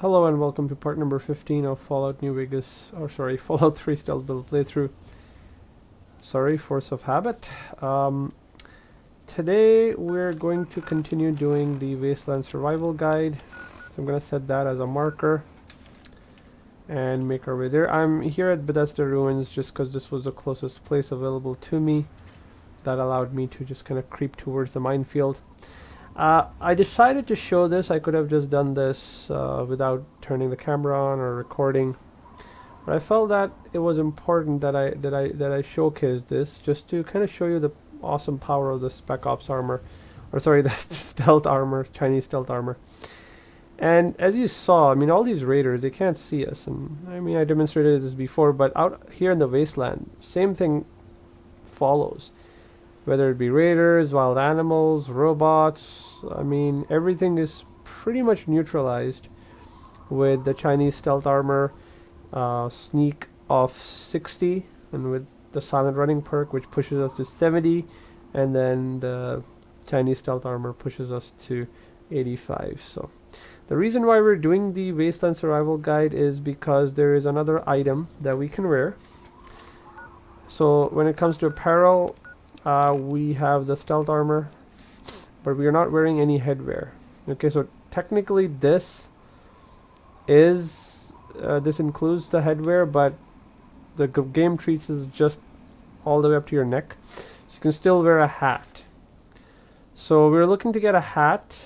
Hello and welcome to part number 15 of Fallout New Vegas, Fallout 3 Stealth Build playthrough. Force of Habit. Today we're going to continue doing the Wasteland Survival Guide. So I'm going to set that as a marker and make our way there. I'm here at Bethesda Ruins just because this was the closest place available to me. That allowed me to just kind of creep towards the minefield. I decided to show this. I could have just done this without turning the camera on or recording, but I felt that it was important that I showcase this just to kind of show you the awesome power of the Spec Ops armor, the stealth armor, Chinese stealth armor. And as you saw, I mean, all these raiders, they can't see us, and I mean, I demonstrated this before, but out here in the wasteland, same thing follows. Whether it be raiders, wild animals, robots, I mean, everything is pretty much neutralized with the Chinese stealth armor, sneak of 60, and with the silent running perk, which pushes us to 70, and then the Chinese stealth armor pushes us to 85. So the reason why we're doing the Wasteland Survival Guide is because there is another item that we can wear. So when it comes to apparel, we have the stealth armor, but we are not wearing any headwear. Okay, so technically this is this includes the headwear, but the game treats it just all the way up to your neck, so you can still wear a hat. So we're looking to get a hat,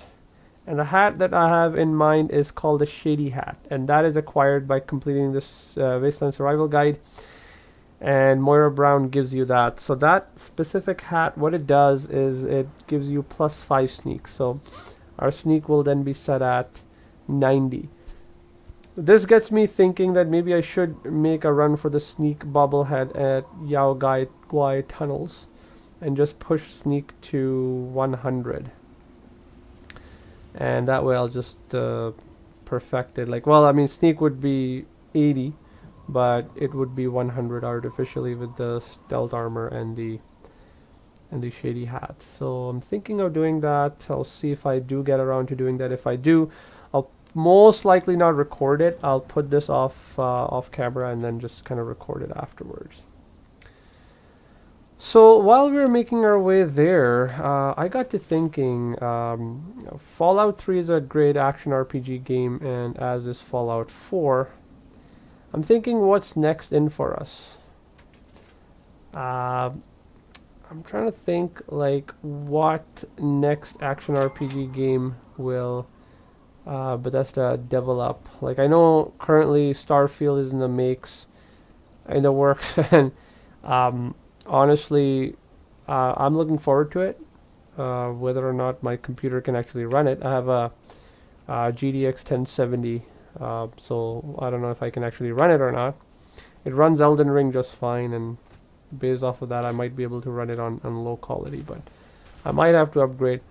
and the hat that I have in mind is called the Shady hat, and that is acquired by completing this Wasteland Survival Guide. And Moira Brown gives you that. So that specific hat, what it does is it gives you +5 sneak. So our sneak will then be set at 90. This gets me thinking that maybe I should make a run for the sneak bobblehead at Yao Gai Guai tunnels and just push sneak to 100. And that way I'll just perfect it. Like, well, I mean, sneak would be 80. But it would be 100 artificially with the stealth armor and the Shady hat. So I'm thinking of doing that. I'll see if I do get around to doing that. If I do, I'll most likely not record it. I'll put this off camera and then just kind of record it afterwards. So while we were making our way there, I got to thinking, Fallout 3 is a great action RPG game, and as is Fallout 4. I'm thinking what's next in for us. I'm trying to think like what next action RPG game will Bethesda develop. Like, I know currently Starfield is in the works, and honestly, I'm looking forward to it. Whether or not my computer can actually run it, I have a GTX 1070. So I don't know if I can actually run it or not. It runs Elden Ring just fine, and based off of that I might be able to run it on low quality, but I might have to upgrade.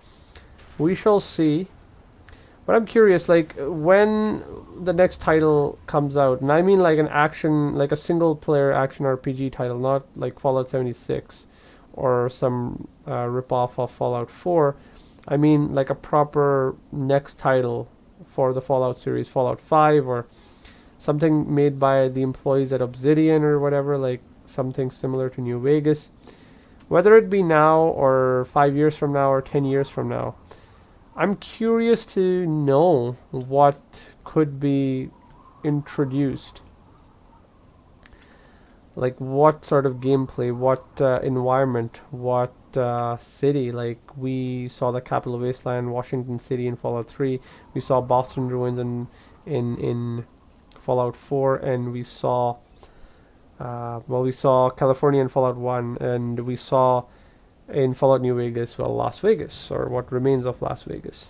We shall see. But I'm curious, like, when the next title comes out, and I mean like an action, like a single player action RPG title, not like Fallout 76 or some ripoff of Fallout 4. I mean like a proper next title for the Fallout series, Fallout 5, or something made by the employees at Obsidian or whatever, like something similar to New Vegas. Whether it be now or 5 years from now or 10 years from now, I'm curious to know what could be introduced. Like what sort of gameplay, what environment, what city. Like, we saw the Capital Wasteland, Washington City in Fallout 3. We saw Boston Ruins in Fallout 4, and we saw we saw California in Fallout 1, and we saw in Fallout New Vegas, well, Las Vegas, or what remains of Las Vegas.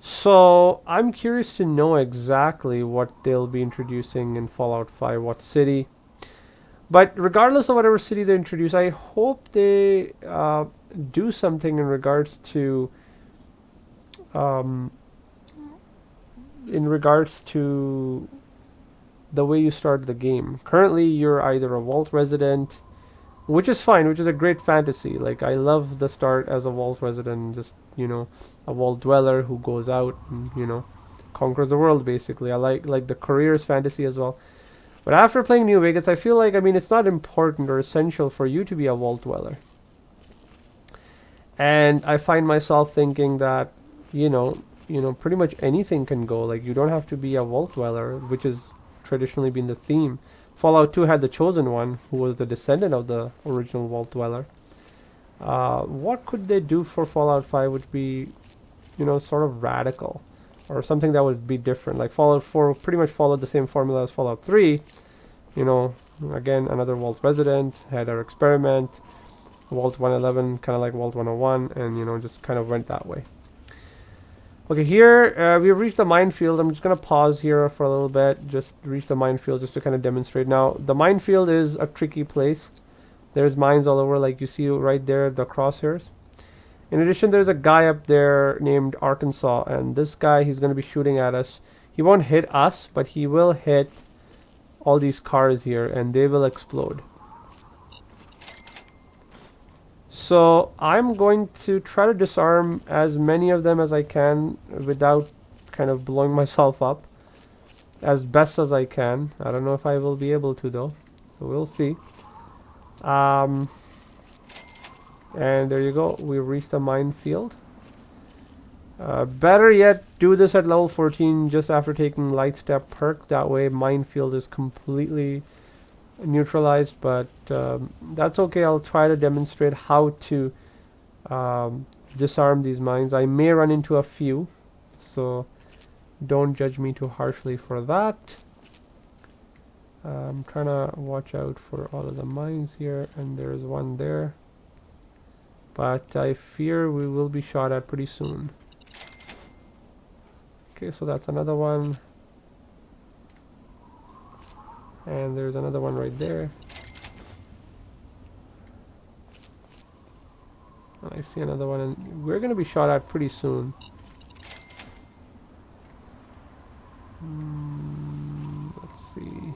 So I'm curious to know exactly what they'll be introducing in Fallout 5, what city. But regardless of whatever city they introduce, I hope they do something in regards to the way you start the game. Currently, you're either a vault resident, which is fine, which is a great fantasy. Like, I love the start as a vault resident, just, a vault dweller who goes out and, conquers the world, basically. I like the careers fantasy as well. But after playing New Vegas, I feel like, I mean, it's not important or essential for you to be a vault dweller. And I find myself thinking that, you know, pretty much anything can go. Like, you don't have to be a vault dweller, which has traditionally been the theme. Fallout 2 had the Chosen One, who was the descendant of the original vault dweller. What could they do for Fallout 5 would be, sort of radical, or something that would be different. Like Fallout 4 pretty much followed the same formula as Fallout 3. You know, again, another Vault resident, had our experiment, Vault 111, kind of like Vault 101, and just kind of went that way. Okay, here we've reached the minefield. I'm just gonna pause here for a little bit, just reach the minefield just to kind of demonstrate. Now, the minefield is a tricky place. There's mines all over, like you see right there, the crosshairs. In addition, there's a guy up there named Arkansas, and this guy, he's going to be shooting at us. He won't hit us, but he will hit all these cars here, and they will explode. So I'm going to try to disarm as many of them as I can without kind of blowing myself up, as best as I can. I don't know if I will be able to, though, so we'll see. And there you go, we reached the minefield. Better yet, do this at level 14 just after taking light step perk. That way minefield is completely neutralized, but that's okay. I'll try to demonstrate how to disarm these mines. I may run into a few, so don't judge me too harshly for that. I'm trying to watch out for all of the mines here, and there's one there. But I fear we will be shot at pretty soon. Okay, so that's another one. And there's another one right there. I see another one, and we're going to be shot at pretty soon. Let's see.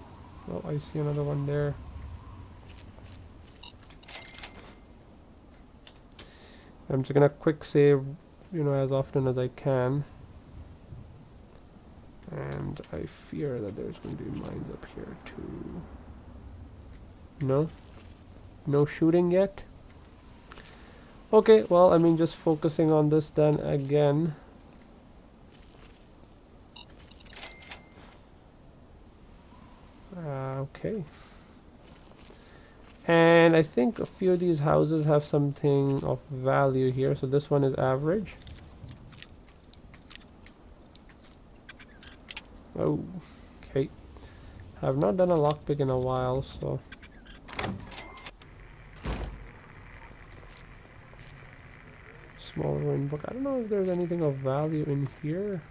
Oh, I see another one there. I'm just gonna quick save, as often as I can. And I fear that there's going to be mines up here too. No? No shooting yet? Okay, well, I mean, just focusing on this then again. Okay. And I think a few of these houses have something of value here. So this one is average. Oh, okay. I've not done a lockpick in a while, so. Small ruin book. I don't know if there's anything of value in here.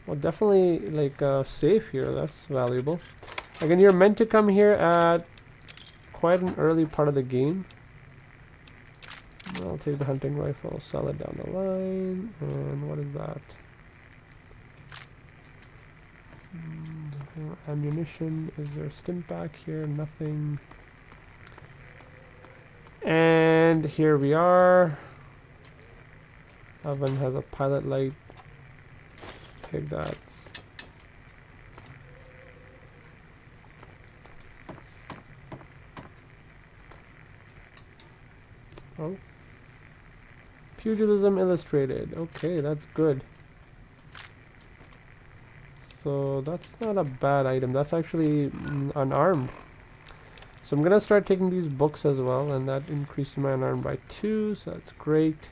Well, definitely like a safe here. That's valuable. Again, you're meant to come here at quite an early part of the game. I'll take the hunting rifle, sell it down the line. And what is that? Ammunition. Is there a stim pack here? Nothing. And here we are. Oven has a pilot light. Take that. Oh. Pugilism Illustrated. Okay, that's good. So that's not a bad item. That's actually unarmed. So I'm gonna start taking these books as well, and that increases my unarmed by 2, so that's great.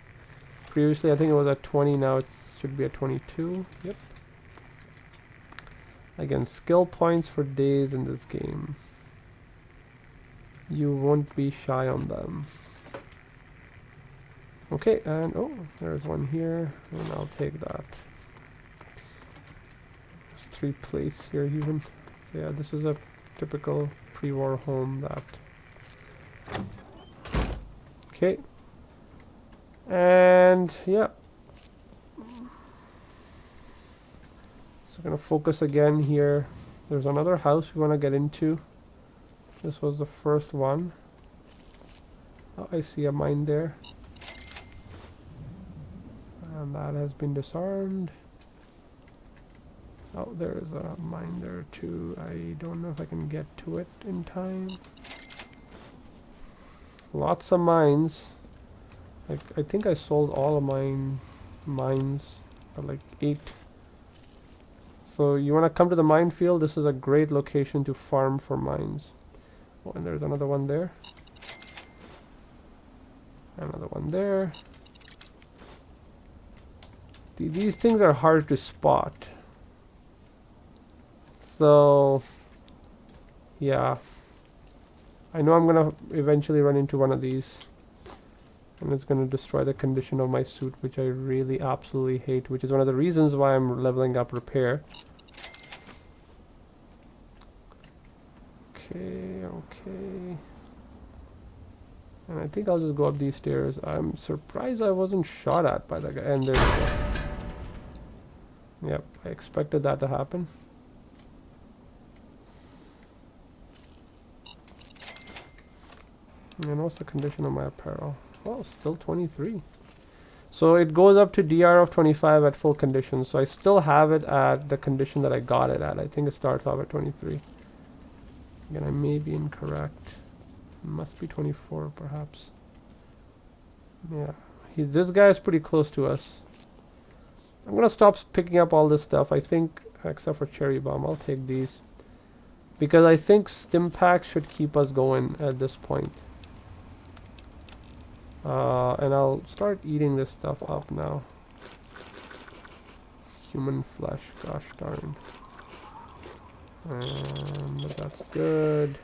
Previously I think it was at 20, now it should be at 22. Yep. Again, skill points for days in this game. You won't be shy on them. Okay, and oh, there's one here, and I'll take that. There's 3 plates here even. So yeah, this is a typical pre-war home that. Okay. And yeah. So I'm gonna focus again here. There's another house we wanna get into. This was the first one. Oh, I see a mine there. And that has been disarmed. Oh, there's a mine there too. I don't know if I can get to it in time. Lots of mines. I think I sold all of mine mines at like 8. So you want to come to the minefield? This is a great location to farm for mines. Oh, and there's another one there. Another one there. These things are hard to spot. So, yeah. I know I'm gonna eventually run into one of these. And it's gonna destroy the condition of my suit, which I really absolutely hate, which is one of the reasons why I'm leveling up repair. Okay, okay. And I think I'll just go up these stairs. I'm surprised I wasn't shot at by that guy. And there's... Yep, I expected that to happen. And what's the condition of my apparel? Well, still 23. So it goes up to DR of 25 at full condition. So I still have it at the condition that I got it at. I think it starts off at 23. Again, I may be incorrect. It must be 24, perhaps. Yeah. This guy is pretty close to us. I'm gonna stop picking up all this stuff. I think, except for cherry bomb, I'll take these. Because I think stim packs should keep us going at this point. And I'll start eating this stuff up now. Human flesh, gosh darn. But that's good.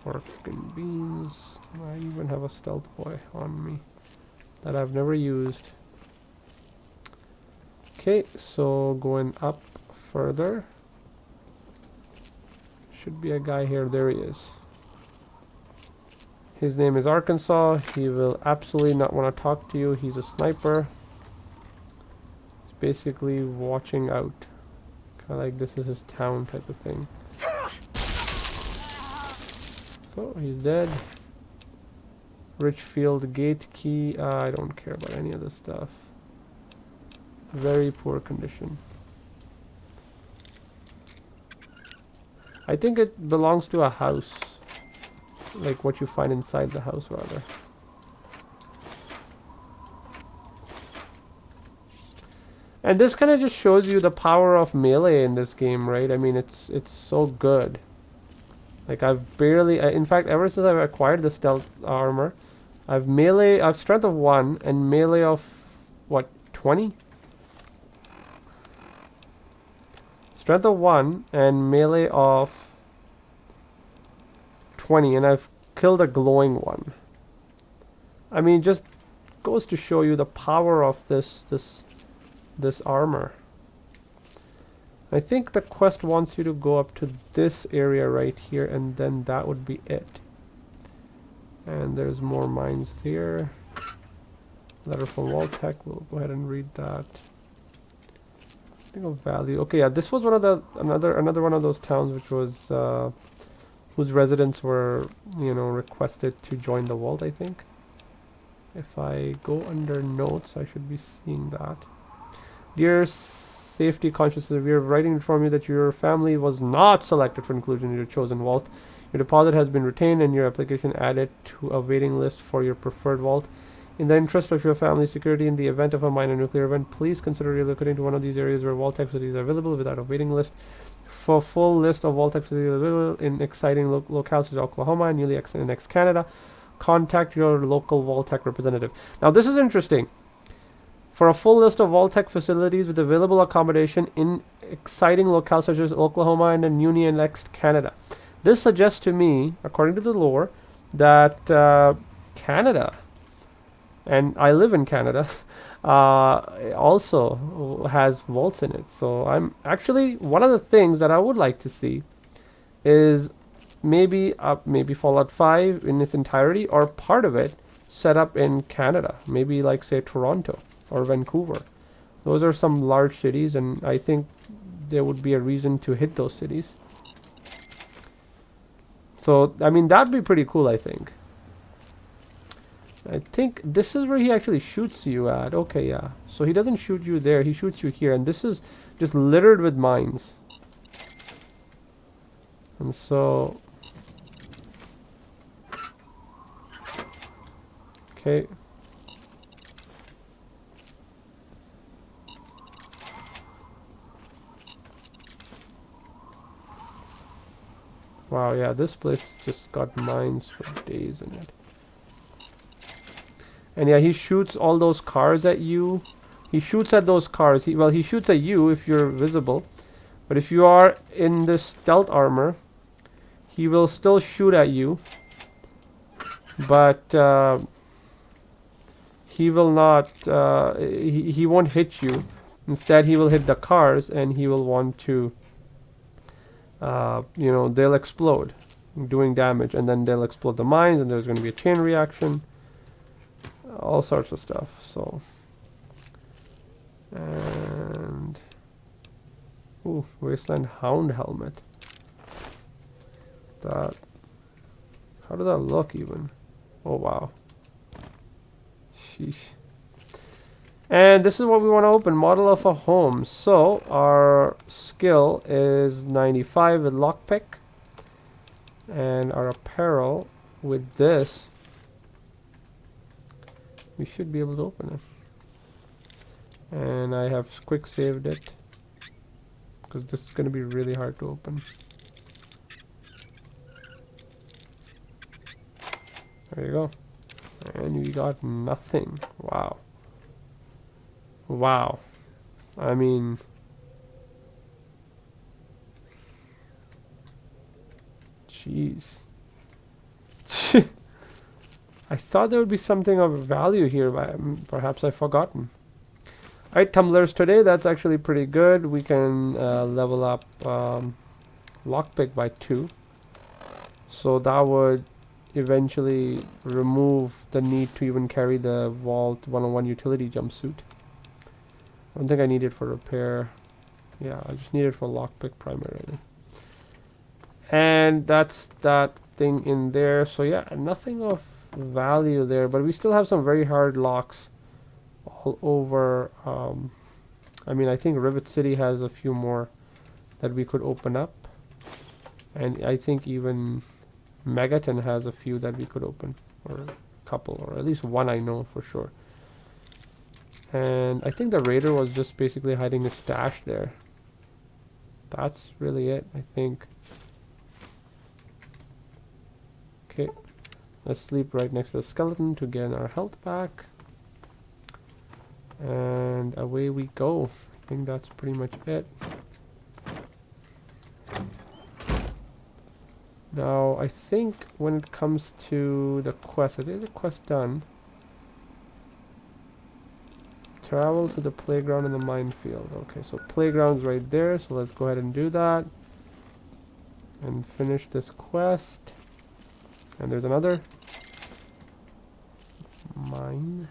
Pork and beans. I even have a stealth boy on me that I've never used. Okay, so going up further. Should be a guy here. There he is. His name is Arkansas. He will absolutely not want to talk to you. He's a sniper. He's basically watching out. Kind of like this is his town type of thing. So he's dead. Richfield gate key. I don't care about any of this stuff. Very poor condition. I think it belongs to a house. Like what you find inside the house, rather. And this kind of just shows you the power of melee in this game, right? I mean, it's so good. Like I've barely, in fact, ever since I've acquired the stealth armor, I've strength of 1 and melee of what, 20? Strength of 1 and melee of 20, and I've killed a glowing one. I mean, just goes to show you the power of this armor. I think the quest wants you to go up to this area right here, and then that would be it. And there's more mines here. Letter from Waltech. We'll go ahead and read that. Think of value. Okay, yeah, this was one of the another one of those towns which was whose residents were, you know, requested to join the vault, I think. If I go under notes, I should be seeing that. Dear safety conscious, we are writing to inform you that your family was not selected for inclusion in your chosen vault. Your deposit has been retained and your application added to a waiting list for your preferred vault. In the interest of your family's security, in the event of a minor nuclear event, please consider relocating to one of these areas where Vault-Tec facilities are available without a waiting list. For a full list of Vault-Tec facilities available in exciting locales such as Oklahoma and newly annexed Canada, contact your local Vault-Tec representative. Now this is interesting. For a full list of Vault-Tec facilities with available accommodation in exciting locales such as Oklahoma and newly annexed Canada. This suggests to me, according to the lore, that Canada, and I live in Canada, also has vaults in it. So I'm actually, one of the things that I would like to see is maybe Fallout 5 in its entirety or part of it set up in Canada. Maybe like say Toronto or Vancouver. Those are some large cities, and I think there would be a reason to hit those cities. So, I mean, that'd be pretty cool, I think. I think this is where he actually shoots you at. Okay, yeah. So he doesn't shoot you there. He shoots you here. And this is just littered with mines. And so... Okay. Wow, yeah, this place just got mines for days in it. And yeah, he shoots all those cars at you. He shoots at those cars. Well, he shoots at you if you're visible. But if you are in this stealth armor, he will still shoot at you. But he will not, he won't hit you. Instead, he will hit the cars and he will want to, you know, they'll explode, doing damage. And then they'll explode the mines and there's going to be a chain reaction. All sorts of stuff. So, and ooh, Wasteland Hound helmet. That, how does that look even? Oh wow. Sheesh. And this is what we want to open, model of a home. So our skill is 95 with lockpick, and our apparel with this, we should be able to open it. And I have quick saved it because this is going to be really hard to open. There you go. And we got nothing. Wow. Wow. I mean, jeez. I thought there would be something of value here, but perhaps I've forgotten. Alright, tumblers today. That's actually pretty good. We can level up lockpick by 2. So that would eventually remove the need to even carry the Vault 101 utility jumpsuit. I don't think I need it for repair. Yeah, I just need it for lockpick primarily. And that's that thing in there. So yeah, nothing of value there, but we still have some very hard locks all over. I mean, I think Rivet City has a few more that we could open up. And I think even Megaton has a few that we could open, or a couple, or at least one I know for sure. And I think the raider was just basically hiding his stash there. That's really it, I think. Okay, let's sleep right next to the skeleton to get our health back. And away we go. I think that's pretty much it. Now, I think when it comes to the quest, I think the quest done. Travel to the playground in the minefield. Okay, so playground's right there, so let's go ahead and do that. And finish this quest. And there's another mine.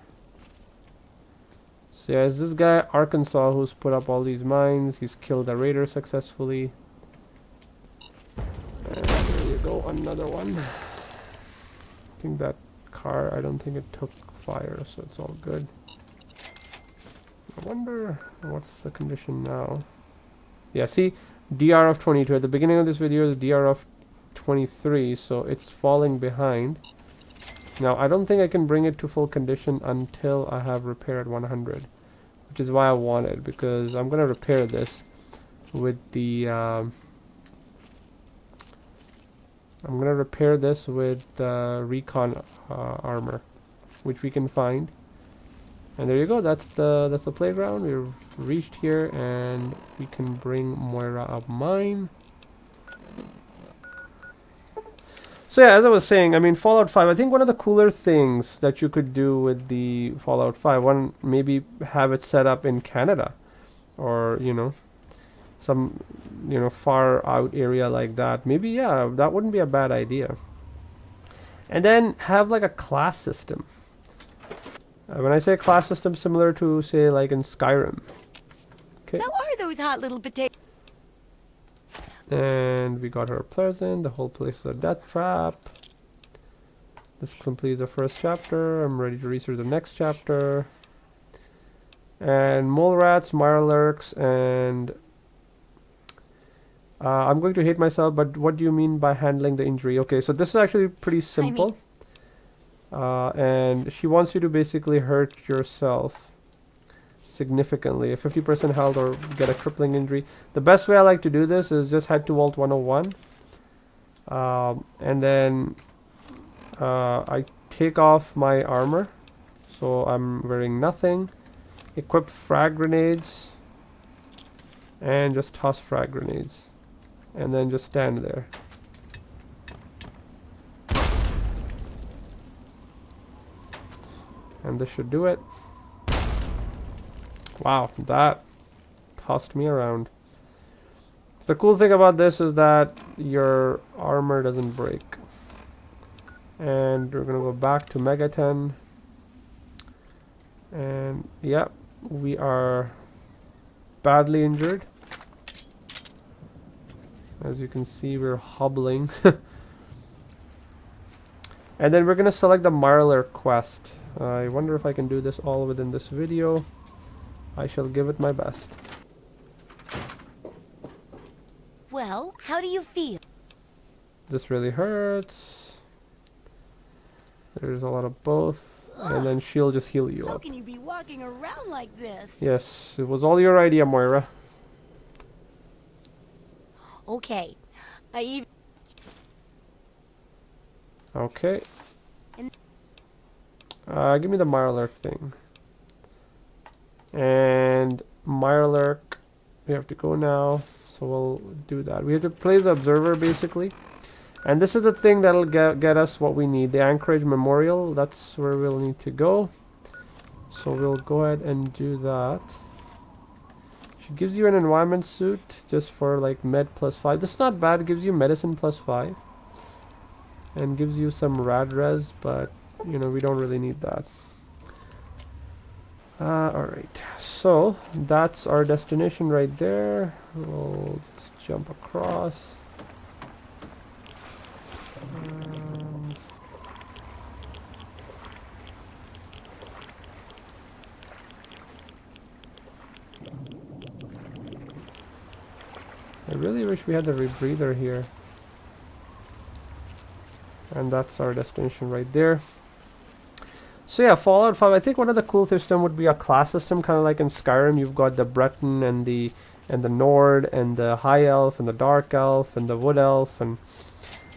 So yeah, it's this guy, Arkansas, who's put up all these mines. He's killed a raider successfully. And there you go, another one. I think that car, I don't think it took fire, so it's all good. I wonder what's the condition now. Yeah, see, DR of 22. At the beginning of this video is DR of 23, so it's falling behind. Now, I don't think I can bring it to full condition until I have repair at 100, which is why I want it, because I'm going to repair this with the... I'm going to repair this with recon armor, which we can find. And there you go, that's the playground. We've reached here and we can bring Moira up mine. So yeah, as I was saying, I mean, Fallout 5, I think one of the cooler things that you could do with the Fallout 5, one, maybe have it set up in Canada, or, you know, some, you know, far out area like that. Maybe, yeah, that wouldn't be a bad idea. And then have like a class system. When I say class system, similar to, say, like in Skyrim. Okay. Now are those hot little potatoes? And we got her present. The whole place is a death trap. This completes the first chapter. I'm ready to research the next chapter. And mole rats, mirelurks, and I'm going to hate myself, but what do you mean by handling the injury? Okay, so this is actually pretty simple. And she wants you to basically hurt yourself significantly, a 50% health or get a crippling injury. The best way I like to do this is just head to Vault 101. And then I take off my armor. So I'm wearing nothing. Equip frag grenades. And just toss frag grenades. And then just stand there. And this should do it. Wow, that tossed me around. So the cool thing about this is that your armor doesn't break. And we're gonna go back to Megaton. And yeah, we are badly injured. As you can see, we're hobbling. And then we're gonna select the Mirelurk quest. I wonder if I can do this all within this video. I shall give it my best. Well, how do you feel? This really hurts. There's a lot of both. Ugh. And then she'll just heal you up. How can you be walking around like this? Yes, it was all your idea, Moira. Okay. Okay. Give me the Mirelurk thing. And Mirelurk, we have to go now. So we'll do that. We have to place the observer basically. And this is the thing that'll get us what we need. The Anchorage Memorial, that's where we'll need to go. So we'll go ahead and do that. She gives you an environment suit just for like med +5. This is not bad. It gives you medicine +5. And gives you some rad res, but you know, we don't really need that. Alright, so that's our destination right there. We'll just jump across. And I really wish we had the rebreather here. And that's our destination right there. So yeah, Fallout 5, I think one of the cool system would be a class system, kind of like in Skyrim. You've got the Breton and the Nord and the High Elf and the Dark Elf and the Wood Elf and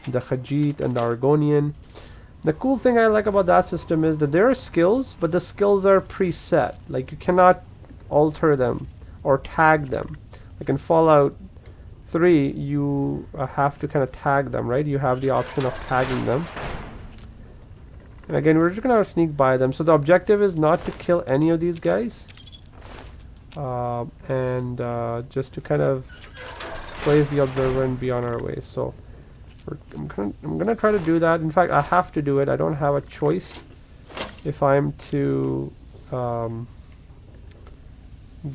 the Khajiit and the Argonian. The cool thing I like about that system is that there are skills, but the skills are preset. Like you cannot alter them or tag them. Like in Fallout 3, you have to kind of tag them, right? You have the option of tagging them. And again, we're just gonna sneak by them. So the objective is not to kill any of these guys, and just to kind of place the observer and be on our way. So I'm gonna try to do that. In fact, I have to do it. I don't have a choice if I'm to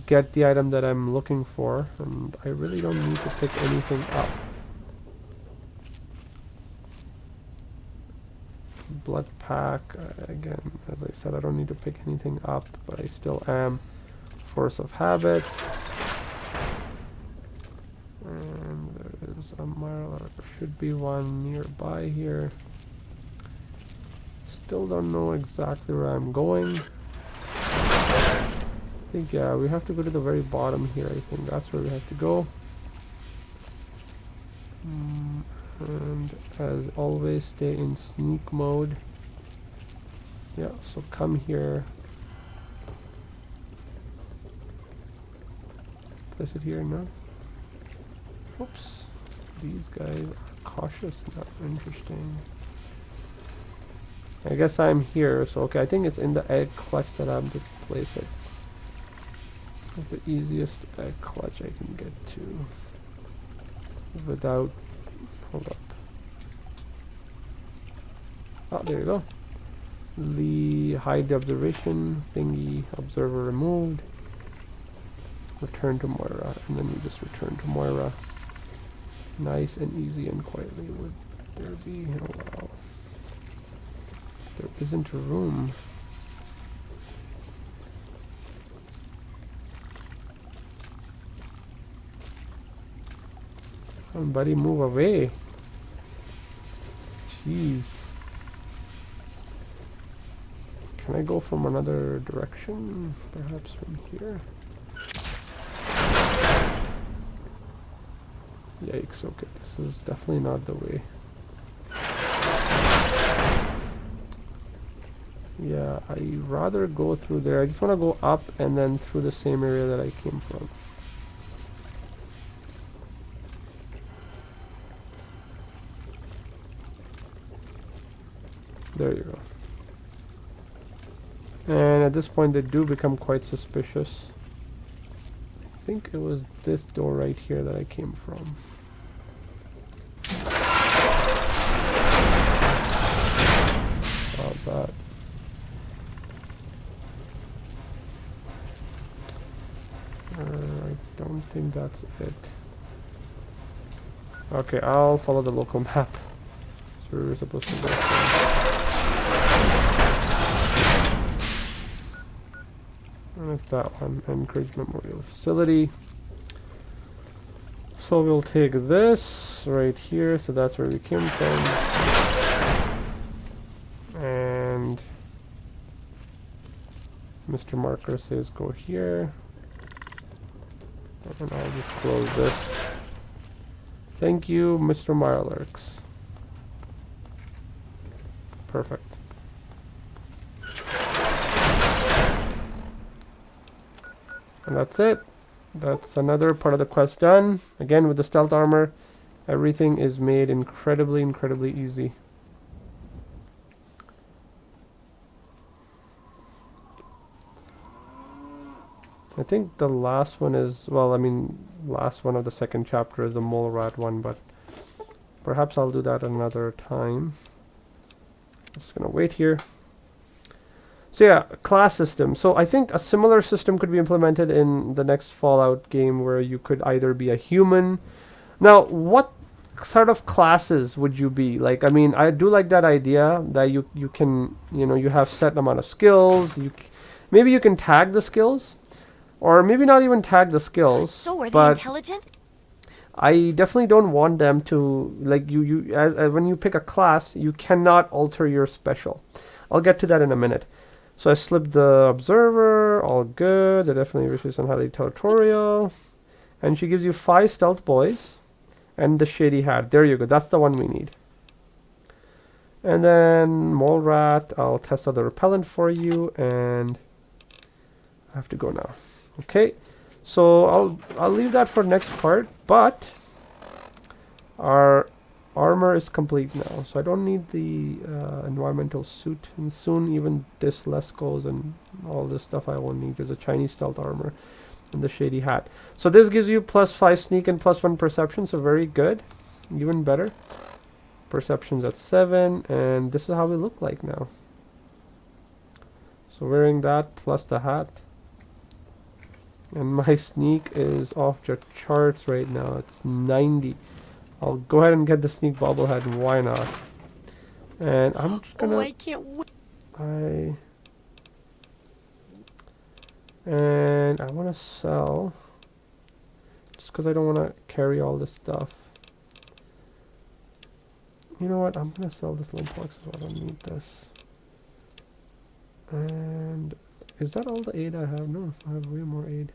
get the item that I'm looking for, and I really don't need to pick anything up. Blood pack, again, as I said, I don't need to pick anything up, but I still am. Force of habit. And there is a Mirelurk. There should be one nearby here. Still don't know exactly where I'm going. I think, yeah, we have to go to the very bottom here. I think that's where we have to go. And as always, stay in sneak mode. Yeah, so come here. Place it here now. Oops. These guys are cautious. Not interesting. I guess I'm here, so okay, I think it's in the egg clutch that I'm to place it. It's the easiest egg clutch I can get to without. Hold up. Oh, there you go. Hide the observation thingy. Observer removed. Return to Moira, and then we just return to Moira. Nice and easy and quietly. Would there be? Oh wow. There isn't room. Come on, buddy, move away. Jeez. Can I go from another direction? Perhaps from here? Yikes, okay, this is definitely not the way. Yeah, I'd rather go through there. I just want to go up and then through the same area that I came from. There you go. And at this point they do become quite suspicious. I think it was this door right here that I came from. Oh, that. I don't think that's it. Okay, I'll follow the local map. So we're supposed to go from. And it's that one, Anchorage Memorial Facility. So we'll take this right here, so that's where we came from. And Mr. Marker says go here. And I'll just close this. Thank you, Mr. Mirelurks. Perfect. And that's it. That's another part of the quest done. Again, with the stealth armor, everything is made incredibly, incredibly easy. I think the last one is, well, I mean, last one of the second chapter is the mole rat one, but perhaps I'll do that another time. Just gonna wait here. So yeah, class system. So I think a similar system could be implemented in the next Fallout game where you could either be a human. Now, what sort of classes would you be? Like, I mean, I do like that idea that you can, you know, you have set amount of skills. Maybe you can tag the skills. Or maybe not even tag the skills. So are they intelligent? I definitely don't want them to, like, as when you pick a class, you cannot alter your special. I'll get to that in a minute. So I slipped the observer, all good. They definitely wishes on highly territorial. And she gives you 5 stealth boys and the shady hat. There you go. That's the one we need. And then mole rat, I'll test out the repellent for you, and I have to go now. Okay, so I'll leave that for next part, but our armor is complete now, so I don't need the environmental suit, and soon even this Lescos and all this stuff I won't need. There's a Chinese stealth armor and the shady hat. So this gives you +5 sneak and +1 perception, so very good, even better. Perception's at 7, and this is how we look like now. So wearing that plus the hat. And my sneak is off the charts right now. It's 90. I'll go ahead and get the sneak bobblehead. Why not? And I'm just gonna. Oh, I can't wait. And I want to sell. Just because I don't want to carry all this stuff. You know what? I'm gonna sell this lunchbox as well. I don't need this. And is that all the aid I have? No, I have way more aid.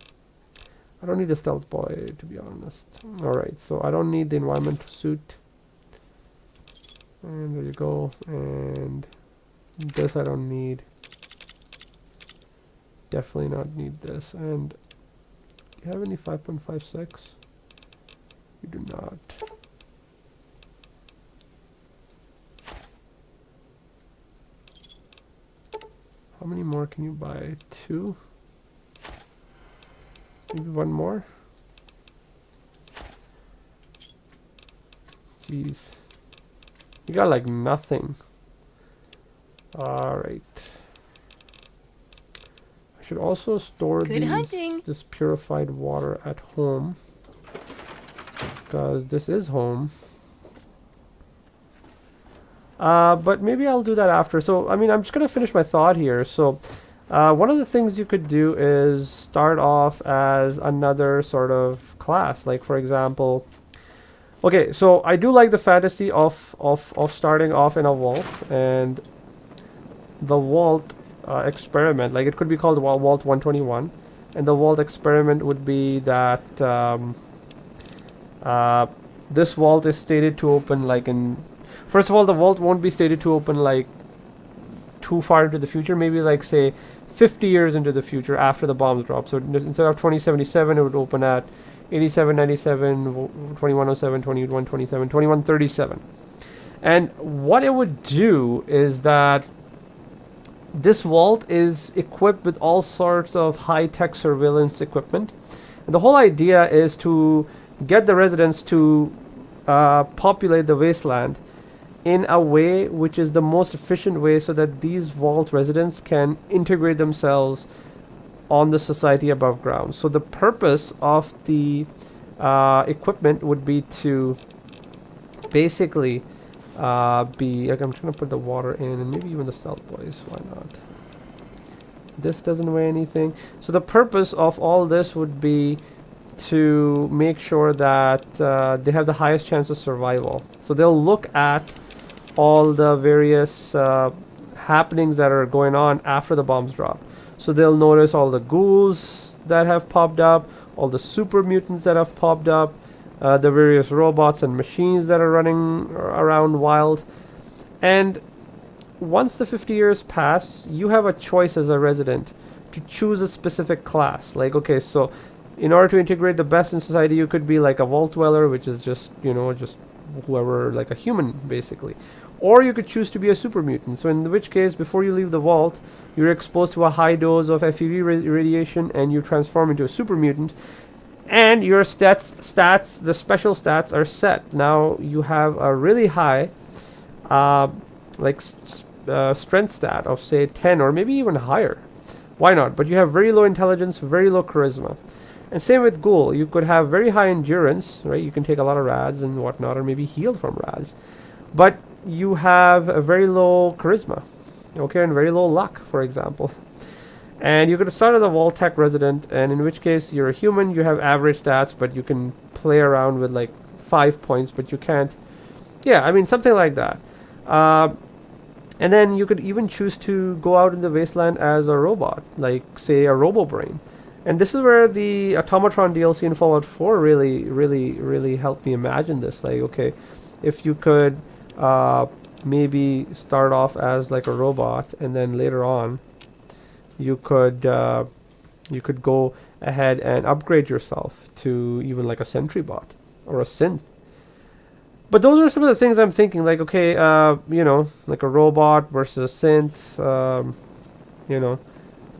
I don't need the stealth boy, to be honest. Alright, so I don't need the environmental suit. And there you go. And this I don't need. Definitely not need this. And do you have any 5.56? You do not. How many more can you buy? 2? Maybe 1 more? Jeez. You got like nothing. Alright. I should also store this purified water at home. Because this is home. But maybe I'll do that after. So, I mean, I'm just gonna finish my thought here. So, one of the things you could do is start off as another sort of class. Like, for example, okay, so I do like the fantasy of starting off in a vault, and the vault experiment. Like, it could be called Vault 121, and the vault experiment would be that uh, this vault is stated to open like in. First of all, the vault won't be stated to open like too far into the future. Maybe like say 50 years into the future after the bombs drop. So instead of 2077, it would open at 8797, 2107, 2127, 2137. And what it would do is that this vault is equipped with all sorts of high-tech surveillance equipment. And the whole idea is to get the residents to populate the wasteland in a way which is the most efficient way so that these vault residents can integrate themselves on the society above ground. So the purpose of the equipment would be to basically be like, I'm trying to put the water in and maybe even the stealth boys, why not? This doesn't weigh anything. So the purpose of all this would be to make sure that they have the highest chance of survival. So they'll look at all the various happenings that are going on after the bombs drop. So they'll notice all the ghouls that have popped up, all the super mutants that have popped up, the various robots and machines that are running around wild. And once the 50 years pass, you have a choice as a resident to choose a specific class. Like, okay, so in order to integrate the best in society, you could be like a vault dweller, which is just, just whoever, like a human, basically. Or you could choose to be a super mutant. So in which case, before you leave the vault, you're exposed to a high dose of FEV radiation and you transform into a super mutant. And your stats, the special stats are set. Now you have a really high, strength stat of say 10 or maybe even higher. Why not? But you have very low intelligence, very low charisma. And same with Ghoul. You could have very high endurance, right? You can take a lot of rads and whatnot, or maybe heal from rads. But you have a very low charisma, okay, and very low luck, for example. And you could start as a Vault-Tec resident, and in which case you're a human, you have average stats, but you can play around with like 5 points, but you can't. Yeah, I mean, something like that. And then you could even choose to go out in the wasteland as a robot, like, say, a Robo-Brain. And this is where the Automatron DLC in Fallout 4 really helped me imagine this. Like, okay, if you could maybe start off as like a robot, and then later on you could go ahead and upgrade yourself to even like a sentry bot or a synth. But those are some of the things I'm thinking, like, okay, like a robot versus a synth. A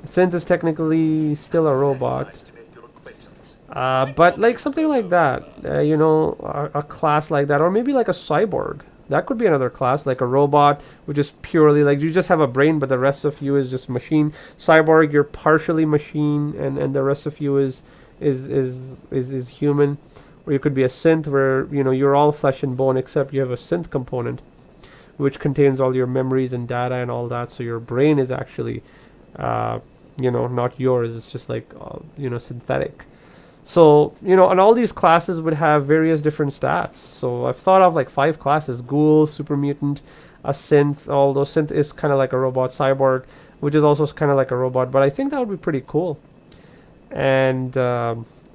synth is technically still a robot. But like something like that, a class like that, or maybe like a cyborg. That could be another class, like a robot, which is purely like you just have a brain, but the rest of you is just machine. Cyborg, you're partially machine, and the rest of you is human. Or you could be a synth, where you're all flesh and bone, except you have a synth component, which contains all your memories and data and all that. So your brain is actually, not yours. It's just like synthetic. So, and all these classes would have various different stats. So I've thought of like 5 classes: Ghoul, Super Mutant, a Synth. Although Synth is kind of like a robot. Cyborg, which is also kind of like a robot. But I think that would be pretty cool. And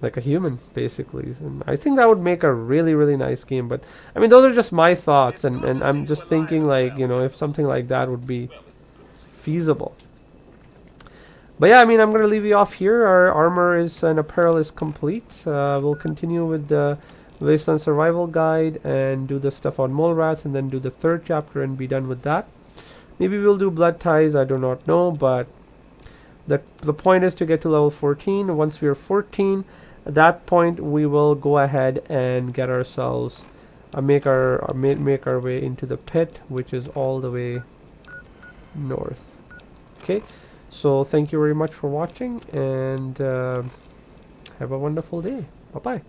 like a human, basically. And I think that would make a really nice game. But, I mean, those are just my thoughts. And I'm just thinking, like, if something like that would be feasible. But yeah, I mean, I'm going to leave you off here. Our armor and apparel is complete. We'll continue with the Wasteland Survival Guide and do the stuff on mole rats, and then do the 3rd chapter and be done with that. Maybe we'll do blood ties, I do not know, but the point is to get to level 14. Once we are 14, at that point we will go ahead and get ourselves make our way into the pit, which is all the way north. Okay. So thank you very much for watching, and have a wonderful day. Bye-bye.